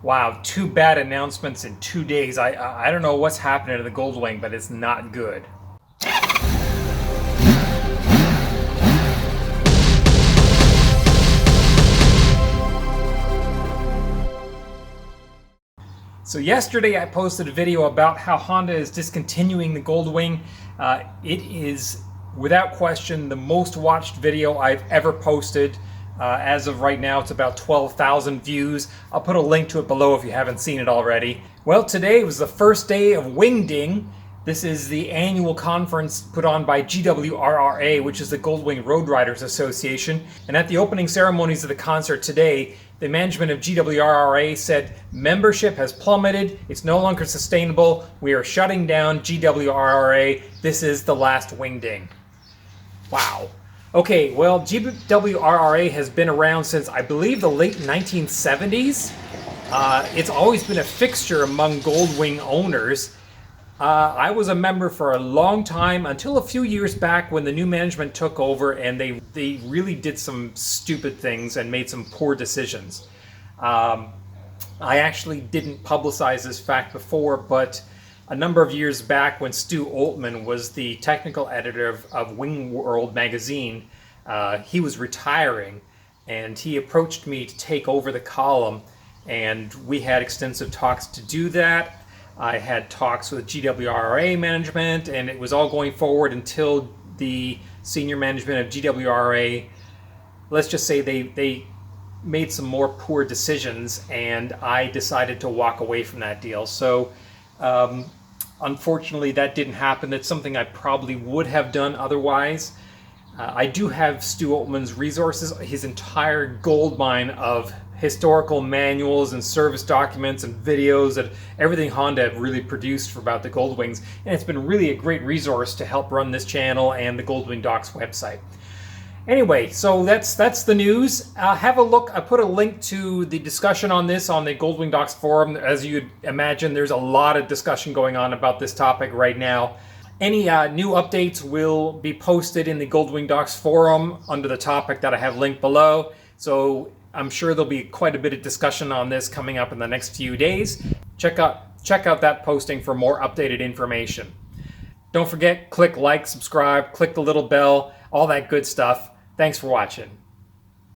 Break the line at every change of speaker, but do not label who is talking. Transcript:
Wow, two bad announcements in 2 days. I don't know what's happening to the Goldwing, but it's not good. So yesterday I posted a video about how Honda is discontinuing the Goldwing. It is without question the most watched video I've ever posted. As of right now, it's about 12,000 views. I'll put a link to it below if you haven't seen it already. Well, today was the first day of Wingding. This is the annual conference put on by GWRRA, which is the Goldwing Road Riders Association. And at the opening ceremonies of the concert today, the management of GWRRA said membership has plummeted, it's no longer sustainable, we are shutting down GWRRA, this is the last Wingding. Wow. Okay, well, GWRRA has been around since, I believe, the late 1970s. It's always been a fixture among Goldwing owners. I was a member for a long time, until a few years back when the new management took over and they really did some stupid things and made some poor decisions. I actually didn't publicize this fact before, but a number of years back when Stu Oltmann was the technical editor of Wing World magazine, he was retiring and he approached me to take over the column, and we had extensive talks to do that. I had talks with GWRRA management, and it was all going forward until the senior management of GWRRA, let's just say they made some more poor decisions, and I decided to walk away from that deal. So unfortunately that didn't happen. It's something I probably would have done otherwise. I do have Stu Oltmann's resources, his entire gold mine of historical manuals and service documents and videos and everything Honda have really produced for about the Goldwings, and it's been really a great resource to help run this channel and the Goldwing Docs website. Anyway, so that's the news. Have a look. I put a link to the discussion on this on the Goldwing Docs forum. As you'd imagine, there's a lot of discussion going on about this topic right now. Any new updates will be posted in the Goldwing Docs forum under the topic that I have linked below. So I'm sure there'll be quite a bit of discussion on this coming up in the next few days. Check out that posting for more updated information. Don't forget, click like, subscribe, click the little bell, all that good stuff. Thanks for watching.